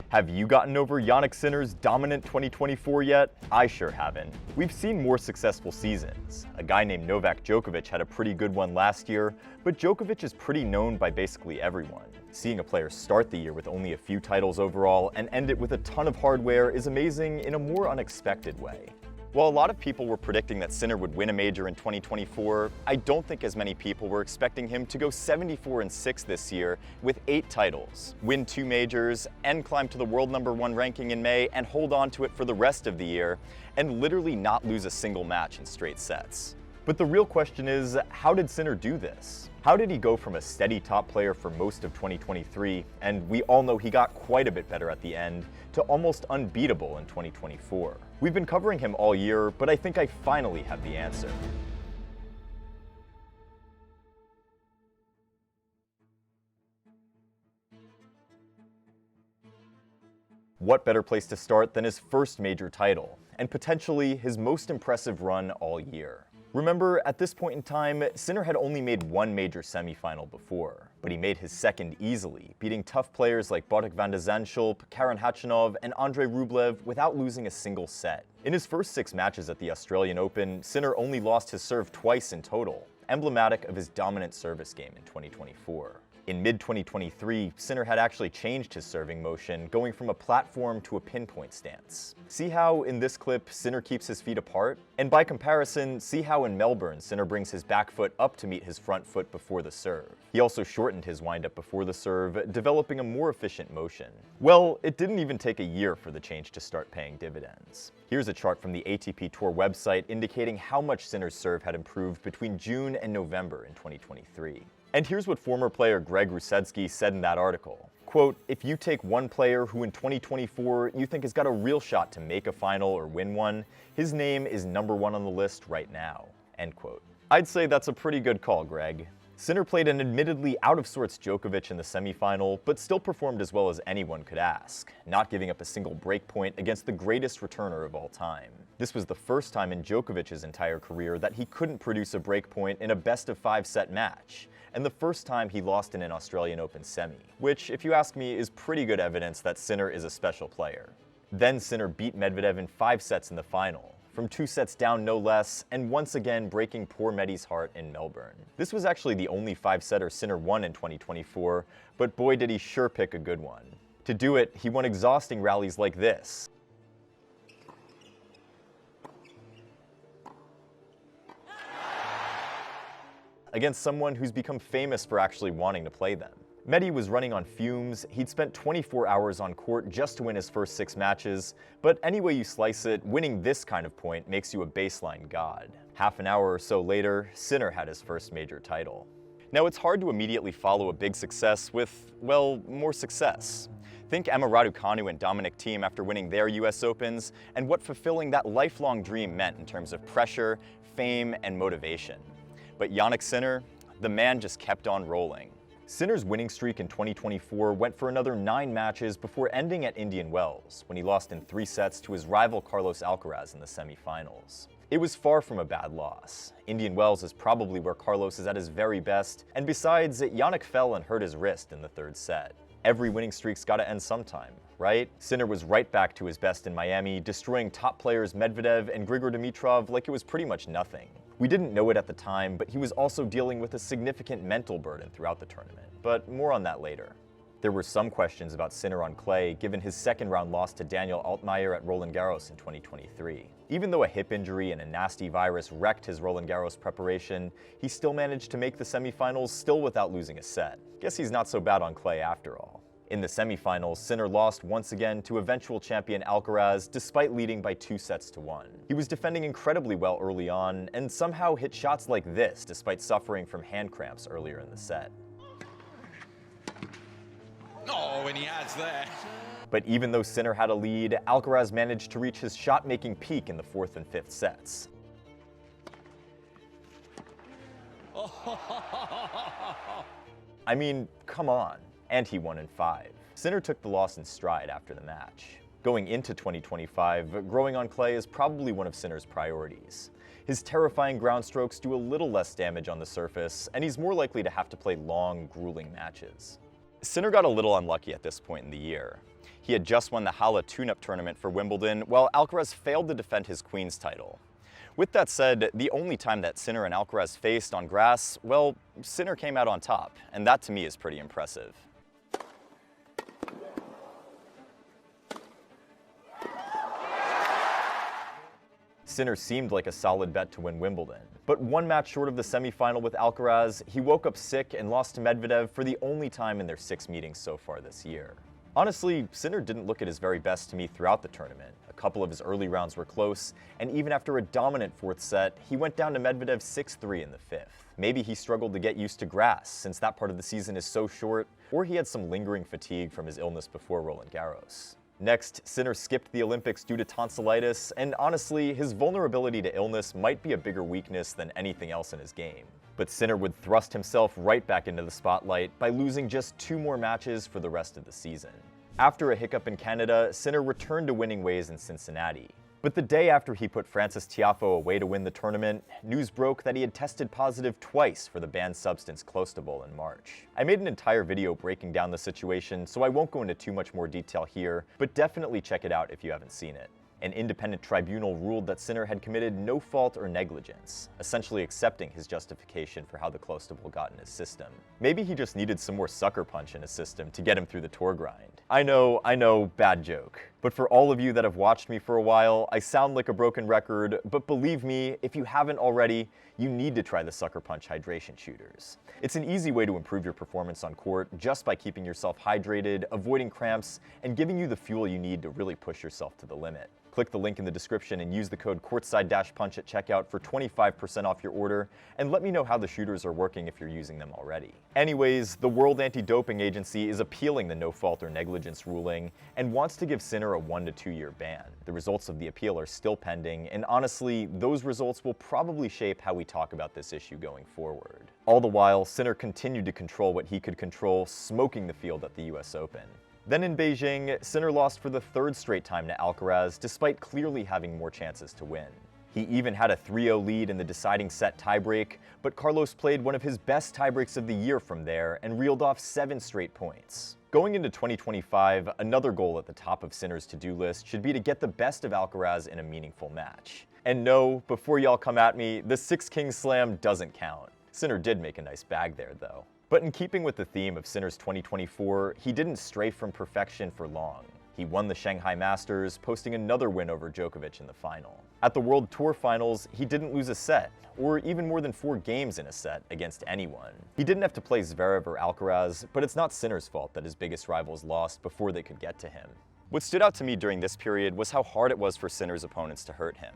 Have you gotten over Jannik Sinner's dominant 2024 yet? I sure haven't. We've seen more successful seasons. A guy named Novak Djokovic had a pretty good one last year, but Djokovic is pretty known by basically everyone. Seeing a player start the year with only a few titles overall and end it with a ton of hardware is amazing in a more unexpected way. While a lot of people were predicting that Sinner would win a major in 2024, I don't think as many people were expecting him to go 74-6 this year with 8 titles, win 2 majors, and climb to the world #1 ranking in May and hold on to it for the rest of the year, and literally not lose a single match in straight sets. But the real question is, how did Sinner do this? How did he go from a steady top player for most of 2023, and we all know he got quite a bit better at the end, to almost unbeatable in 2024? We've been covering him all year, but I think I finally have the answer. What better place to start than his first major title, and potentially his most impressive run all year? Remember, at this point in time, Sinner had only made one major semifinal before, but he made his second easily, beating tough players like Botic van de Zandschulp, Karen Khachanov, and Andrei Rublev without losing a single set. In his first 6 matches at the Australian Open, Sinner only lost his serve twice in total, emblematic of his dominant service game in 2024. In mid-2023, Sinner had actually changed his serving motion, going from a platform to a pinpoint stance. See how in this clip, Sinner keeps his feet apart? And by comparison, see how in Melbourne, Sinner brings his back foot up to meet his front foot before the serve. He also shortened his windup before the serve, developing a more efficient motion. Well, it didn't even take a year for the change to start paying dividends. Here's a chart from the ATP Tour website indicating how much Sinner's serve had improved between June and November in 2023. And here's what former player Greg Rusetsky said in that article. Quote, "If you take one player who in 2024 you think has got a real shot to make a final or win one, his name is #1 on the list right now." End quote. I'd say that's a pretty good call, Greg. Sinner played an admittedly out-of-sorts Djokovic in the semifinal, but still performed as well as anyone could ask, not giving up a single break point against the greatest returner of all time. This was the first time in Djokovic's entire career that he couldn't produce a break point in a best-of-5 set match, and the first time he lost in an Australian Open semi, which, if you ask me, is pretty good evidence that Sinner is a special player. Then Sinner beat Medvedev in 5 sets in the final, from 2 sets down no less, and once again breaking poor Medi's heart in Melbourne. This was actually the only 5-setter Sinner won in 2024, but boy did he sure pick a good one. To do it, he won exhausting rallies like this. Against someone who's become famous for actually wanting to play them. Medi was running on fumes, he'd spent 24 hours on court just to win his first 6 matches, but any way you slice it, winning this kind of point makes you a baseline god. Half an hour or so later, Sinner had his first major title. Now it's hard to immediately follow a big success with, well, more success. Think Emma Raducanu and Dominic Thiem after winning their US Opens, and what fulfilling that lifelong dream meant in terms of pressure, fame, and motivation. But Jannik Sinner, the man just kept on rolling. Sinner's winning streak in 2024 went for another 9 matches before ending at Indian Wells, when he lost in 3 sets to his rival Carlos Alcaraz in the semifinals. It was far from a bad loss. Indian Wells is probably where Carlos is at his very best, and besides, Jannik fell and hurt his wrist in the 3rd set. Every winning streak's gotta end sometime, right? Sinner was right back to his best in Miami, destroying top players Medvedev and Grigor Dimitrov like it was pretty much nothing. We didn't know it at the time, but he was also dealing with a significant mental burden throughout the tournament, but more on that later. There were some questions about Sinner on clay, given his second-round loss to Daniel Altmaier at Roland Garros in 2023. Even though a hip injury and a nasty virus wrecked his Roland Garros preparation, he still managed to make the semifinals still without losing a set. Guess he's not so bad on clay after all. In the semifinals, Sinner lost once again to eventual champion Alcaraz despite leading by 2 sets to 1. He was defending incredibly well early on and somehow hit shots like this despite suffering from hand cramps earlier in the set. Oh, and he adds there. But even though Sinner had a lead, Alcaraz managed to reach his shot-making peak in the 4th and 5th sets. I mean, come on. And he won in 5. Sinner took the loss in stride after the match. Going into 2025, growing on clay is probably one of Sinner's priorities. His terrifying ground strokes do a little less damage on the surface, and he's more likely to have to play long, grueling matches. Sinner got a little unlucky at this point in the year. He had just won the Halle tune-up tournament for Wimbledon, while Alcaraz failed to defend his Queen's title. With that said, the only time that Sinner and Alcaraz faced on grass, well, Sinner came out on top, and that to me is pretty impressive. Sinner seemed like a solid bet to win Wimbledon, but one match short of the semifinal with Alcaraz, he woke up sick and lost to Medvedev for the only time in their 6 meetings so far this year. Honestly, Sinner didn't look at his very best to me throughout the tournament. A couple of his early rounds were close, and even after a dominant 4th set, he went down to Medvedev 6-3 in the 5th. Maybe he struggled to get used to grass, since that part of the season is so short, or he had some lingering fatigue from his illness before Roland Garros. Next, Sinner skipped the Olympics due to tonsillitis, and honestly, his vulnerability to illness might be a bigger weakness than anything else in his game. But Sinner would thrust himself right back into the spotlight by losing just 2 more matches for the rest of the season. After a hiccup in Canada, Sinner returned to winning ways in Cincinnati. But the day after he put Francis Tiafoe away to win the tournament, news broke that he had tested positive twice for the banned substance clostebol in March. I made an entire video breaking down the situation, so I won't go into too much more detail here, but definitely check it out if you haven't seen it. An independent tribunal ruled that Sinner had committed no fault or negligence, essentially accepting his justification for how the clostebol got in his system. Maybe he just needed some more SuckerPunch in his system to get him through the tour grind. I know, bad joke. But for all of you that have watched me for a while, I sound like a broken record, but believe me, if you haven't already, you need to try the SuckerPunch hydration shooters. It's an easy way to improve your performance on court just by keeping yourself hydrated, avoiding cramps, and giving you the fuel you need to really push yourself to the limit. Click the link in the description and use the code Courtside-Punch at checkout for 25% off your order, and let me know how the shooters are working if you're using them already. Anyways, the World Anti-Doping Agency is appealing the no fault or negligence ruling and wants to give Sinner a 1 to 2 year ban. The results of the appeal are still pending, and honestly, those results will probably shape how we talk about this issue going forward. All the while, Sinner continued to control what he could control, smoking the field at the US Open. Then in Beijing, Sinner lost for the 3rd straight time to Alcaraz, despite clearly having more chances to win. He even had a 3-0 lead in the deciding set tiebreak, but Carlos played one of his best tiebreaks of the year from there and reeled off 7 straight points. Going into 2025, another goal at the top of Sinner's to-do list should be to get the best of Alcaraz in a meaningful match. And no, before y'all come at me, the 6 Kings Slam doesn't count. Sinner did make a nice bag there, though. But in keeping with the theme of Sinner's 2024, he didn't stray from perfection for long. He won the Shanghai Masters, posting another win over Djokovic in the final. At the World Tour Finals, he didn't lose a set, or even more than 4 games in a set against anyone. He didn't have to play Zverev or Alcaraz, but it's not Sinner's fault that his biggest rivals lost before they could get to him. What stood out to me during this period was how hard it was for Sinner's opponents to hurt him.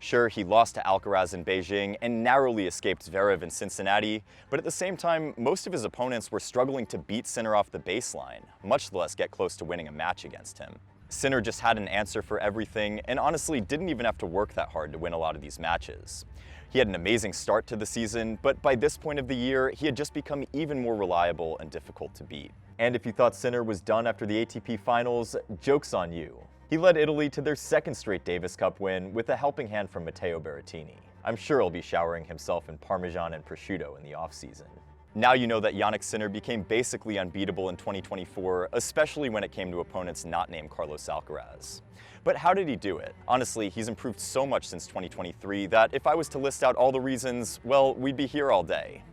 Sure, he lost to Alcaraz in Beijing and narrowly escaped Zverev in Cincinnati, but at the same time, most of his opponents were struggling to beat Sinner off the baseline, much less get close to winning a match against him. Sinner just had an answer for everything, and honestly didn't even have to work that hard to win a lot of these matches. He had an amazing start to the season, but by this point of the year, he had just become even more reliable and difficult to beat. And if you thought Sinner was done after the ATP Finals, joke's on you. He led Italy to their 2nd straight Davis Cup win with a helping hand from Matteo Berrettini. I'm sure he'll be showering himself in Parmesan and prosciutto in the offseason. Now you know that Jannik Sinner became basically unbeatable in 2024, especially when it came to opponents not named Carlos Alcaraz. But how did he do it? Honestly, he's improved so much since 2023 that if I was to list out all the reasons, well, we'd be here all day.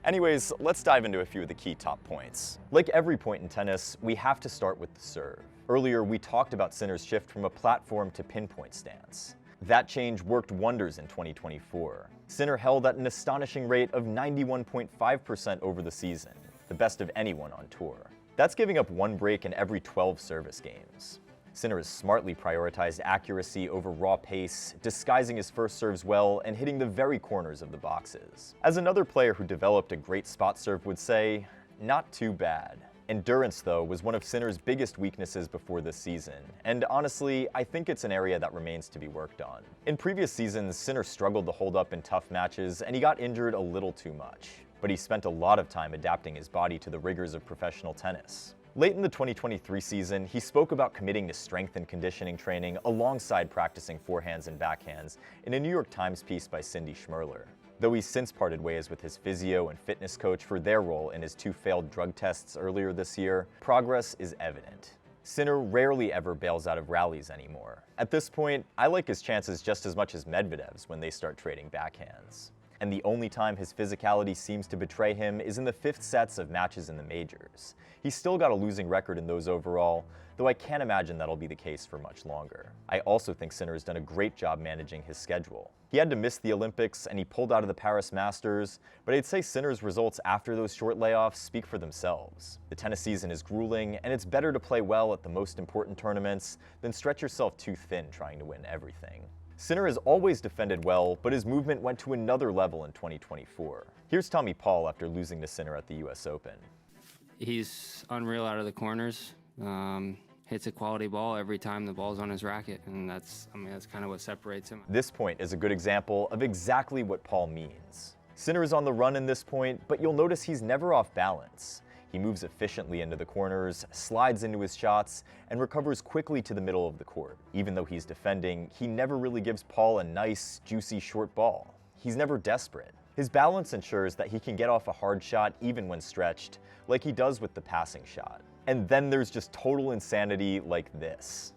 Anyways, let's dive into a few of the key top points. Like every point in tennis, we have to start with the serve. Earlier, we talked about Sinner's shift from a platform to pinpoint stance. That change worked wonders in 2024. Sinner held at an astonishing rate of 91.5% over the season, the best of anyone on tour. That's giving up 1 break in every 12 service games. Sinner has smartly prioritized accuracy over raw pace, disguising his first serves well and hitting the very corners of the boxes. As another player who developed a great spot serve would say, not too bad. Endurance, though, was one of Sinner's biggest weaknesses before this season, and honestly, I think it's an area that remains to be worked on. In previous seasons, Sinner struggled to hold up in tough matches, and he got injured a little too much. But he spent a lot of time adapting his body to the rigors of professional tennis. Late in the 2023 season, he spoke about committing to strength and conditioning training alongside practicing forehands and backhands in a New York Times piece by Cindy Schmerler. Though he's since parted ways with his physio and fitness coach for their role in his 2 failed drug tests earlier this year, progress is evident. Sinner rarely ever bails out of rallies anymore. At this point, I like his chances just as much as Medvedev's when they start trading backhands. And the only time his physicality seems to betray him is in the fifth sets of matches in the majors. He's still got a losing record in those overall, though I can't imagine that'll be the case for much longer. I also think Sinner has done a great job managing his schedule. He had to miss the Olympics and he pulled out of the Paris Masters, but I'd say Sinner's results after those short layoffs speak for themselves. The tennis season is grueling, and it's better to play well at the most important tournaments than stretch yourself too thin trying to win everything. Sinner has always defended well, but his movement went to another level in 2024. Here's Tommy Paul after losing to Sinner at the US Open. He's unreal out of the corners. Hits a quality ball every time the ball's on his racket, and that's kind of what separates him. This point is a good example of exactly what Paul means. Sinner is on the run in this point, but you'll notice he's never off balance. He moves efficiently into the corners, slides into his shots, and recovers quickly to the middle of the court. Even though he's defending, he never really gives Paul a nice, juicy short ball. He's never desperate. His balance ensures that he can get off a hard shot even when stretched, like he does with the passing shot. And then there's just total insanity like this.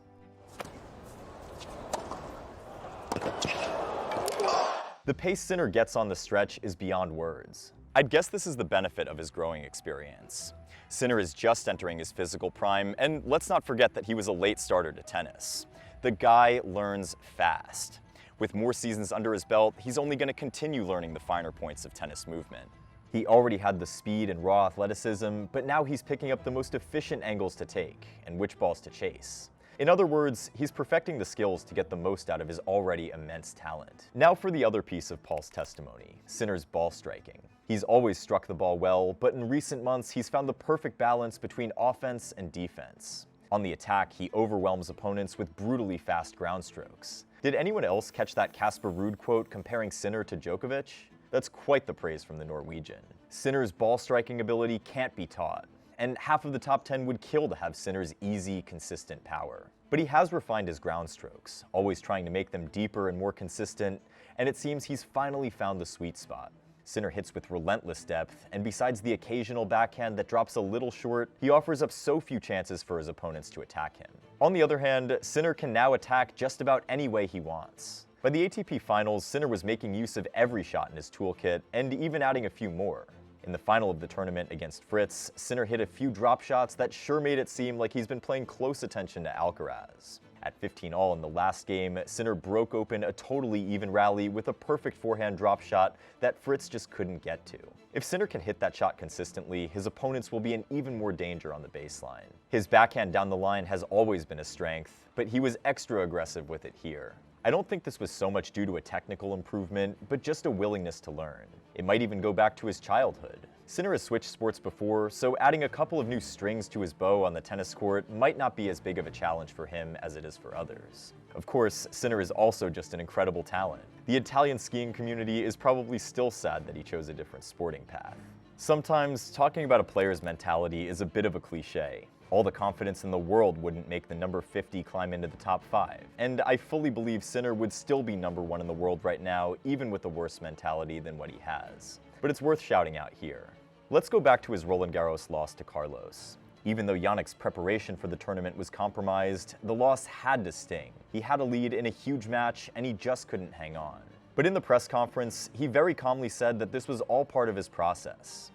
The pace Sinner gets on the stretch is beyond words. I'd guess this is the benefit of his growing experience. Sinner is just entering his physical prime, and let's not forget that he was a late starter to tennis. The guy learns fast. With more seasons under his belt, he's only going to continue learning the finer points of tennis movement. He already had the speed and raw athleticism, but now he's picking up the most efficient angles to take and which balls to chase. In other words, he's perfecting the skills to get the most out of his already immense talent. Now for the other piece of Paul's testimony, Sinner's ball striking. He's always struck the ball well, but in recent months he's found the perfect balance between offense and defense. On the attack, he overwhelms opponents with brutally fast ground strokes. Did anyone else catch that Casper Ruud quote comparing Sinner to Djokovic? That's quite the praise from the Norwegian. Sinner's ball striking ability can't be taught, and half of the top 10 would kill to have Sinner's easy, consistent power. But he has refined his ground strokes, always trying to make them deeper and more consistent, and it seems he's finally found the sweet spot. Sinner hits with relentless depth, and besides the occasional backhand that drops a little short, he offers up so few chances for his opponents to attack him. On the other hand, Sinner can now attack just about any way he wants. By the ATP Finals, Sinner was making use of every shot in his toolkit, and even adding a few more. In the final of the tournament against Fritz, Sinner hit a few drop shots that sure made it seem like he's been paying close attention to Alcaraz. At 15-all in the last game, Sinner broke open a totally even rally with a perfect forehand drop shot that Fritz just couldn't get to. If Sinner can hit that shot consistently, his opponents will be in even more danger on the baseline. His backhand down the line has always been a strength, but he was extra aggressive with it here. I don't think this was so much due to a technical improvement, but just a willingness to learn. It might even go back to his childhood. Sinner has switched sports before, so adding a couple of new strings to his bow on the tennis court might not be as big of a challenge for him as it is for others. Of course, Sinner is also just an incredible talent. The Italian skiing community is probably still sad that he chose a different sporting path. Sometimes, talking about a player's mentality is a bit of a cliche. All the confidence in the world wouldn't make the number 50 climb into the top 5. And I fully believe Sinner would still be number 1 in the world right now, even with a worse mentality than what he has. But it's worth shouting out here. Let's go back to his Roland Garros loss to Carlos. Even though Jannik's preparation for the tournament was compromised, the loss had to sting. He had a lead in a huge match, and he just couldn't hang on. But in the press conference, he very calmly said that this was all part of his process.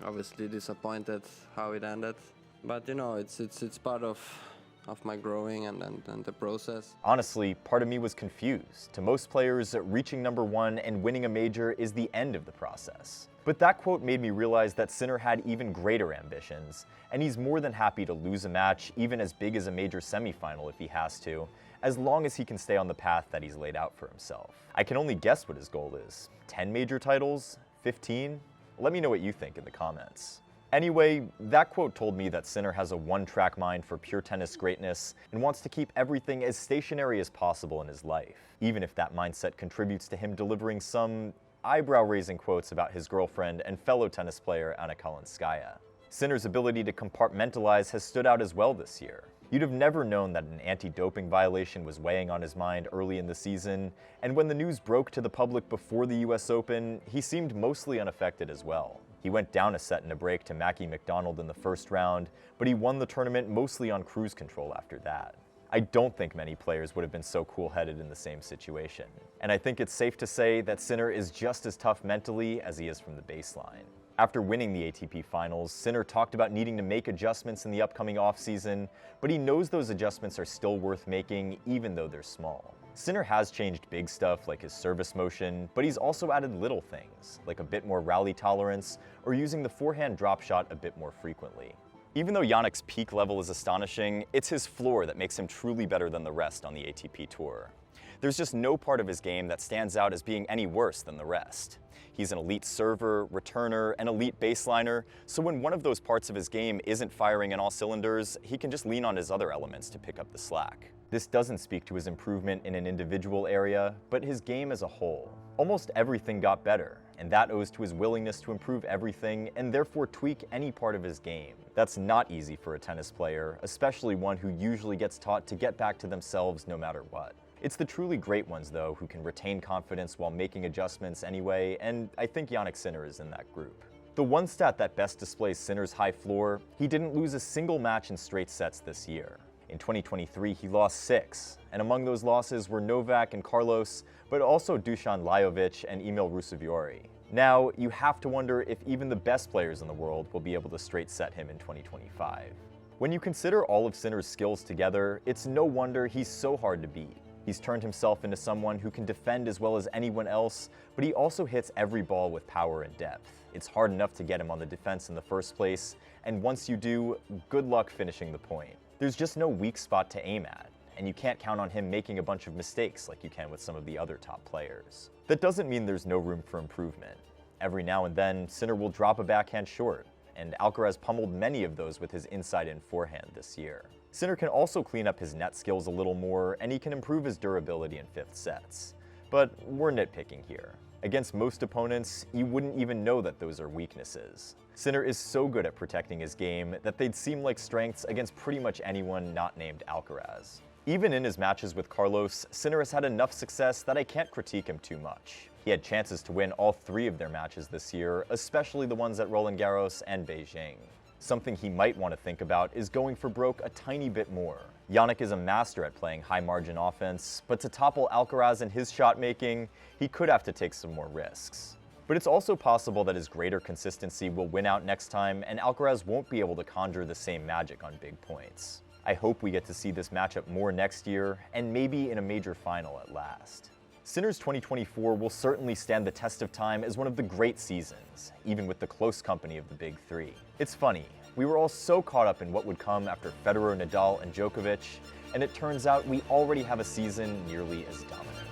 Obviously disappointed how it ended. But you know, it's part of my growing and the process. Honestly, part of me was confused. To most players, reaching number 1 and winning a major is the end of the process. But that quote made me realize that Sinner had even greater ambitions, and he's more than happy to lose a match, even as big as a major semifinal if he has to, as long as he can stay on the path that he's laid out for himself. I can only guess what his goal is. 10 major titles? 15? Let me know what you think in the comments. Anyway, that quote told me that Sinner has a one-track mind for pure tennis greatness and wants to keep everything as stationary as possible in his life, even if that mindset contributes to him delivering some eyebrow-raising quotes about his girlfriend and fellow tennis player Anna Kalinskaya. Sinner's ability to compartmentalize has stood out as well this year. You'd have never known that an anti-doping violation was weighing on his mind early in the season, and when the news broke to the public before the US Open, he seemed mostly unaffected as well. He went down a set in a break to Mackie McDonald in the first round, but he won the tournament mostly on cruise control after that. I don't think many players would have been so cool-headed in the same situation. And I think it's safe to say that Sinner is just as tough mentally as he is from the baseline. After winning the ATP Finals, Sinner talked about needing to make adjustments in the upcoming offseason, but he knows those adjustments are still worth making even though they're small. Sinner has changed big stuff like his service motion, but he's also added little things, like a bit more rally tolerance or using the forehand drop shot a bit more frequently. Even though Jannik's peak level is astonishing, it's his floor that makes him truly better than the rest on the ATP Tour. There's just no part of his game that stands out as being any worse than the rest. He's an elite server, returner, and elite baseliner, so when one of those parts of his game isn't firing on all cylinders, he can just lean on his other elements to pick up the slack. This doesn't speak to his improvement in an individual area, but his game as a whole. Almost everything got better, and that owes to his willingness to improve everything and therefore tweak any part of his game. That's not easy for a tennis player, especially one who usually gets taught to get back to themselves no matter what. It's the truly great ones, though, who can retain confidence while making adjustments anyway, and I think Jannik Sinner is in that group. The one stat that best displays Sinner's high floor, he didn't lose a single match in straight sets this year. In 2023, he lost 6, and among those losses were Novak and Carlos, but also Dusan Lajovic and Emil Ruusuvuori. Now, you have to wonder if even the best players in the world will be able to straight set him in 2025. When you consider all of Sinner's skills together, it's no wonder he's so hard to beat. He's turned himself into someone who can defend as well as anyone else, but he also hits every ball with power and depth. It's hard enough to get him on the defense in the first place, and once you do, good luck finishing the point. There's just no weak spot to aim at, and you can't count on him making a bunch of mistakes like you can with some of the other top players. That doesn't mean there's no room for improvement. Every now and then, Sinner will drop a backhand short, and Alcaraz pummeled many of those with his inside-in forehand this year. Sinner can also clean up his net skills a little more, and he can improve his durability in fifth sets. But we're nitpicking here. Against most opponents, you wouldn't even know that those are weaknesses. Sinner is so good at protecting his game that they'd seem like strengths against pretty much anyone not named Alcaraz. Even in his matches with Carlos, Sinner has had enough success that I can't critique him too much. He had chances to win all 3 of their matches this year, especially the ones at Roland Garros and Beijing. Something he might want to think about is going for broke a tiny bit more. Jannik is a master at playing high-margin offense, but to topple Alcaraz in his shot-making, he could have to take some more risks. But it's also possible that his greater consistency will win out next time, and Alcaraz won't be able to conjure the same magic on big points. I hope we get to see this matchup more next year, and maybe in a major final at last. Sinner's 2024 will certainly stand the test of time as one of the great seasons, even with the close company of the big 3. It's funny, we were all so caught up in what would come after Federer, Nadal, and Djokovic, and it turns out we already have a season nearly as dominant.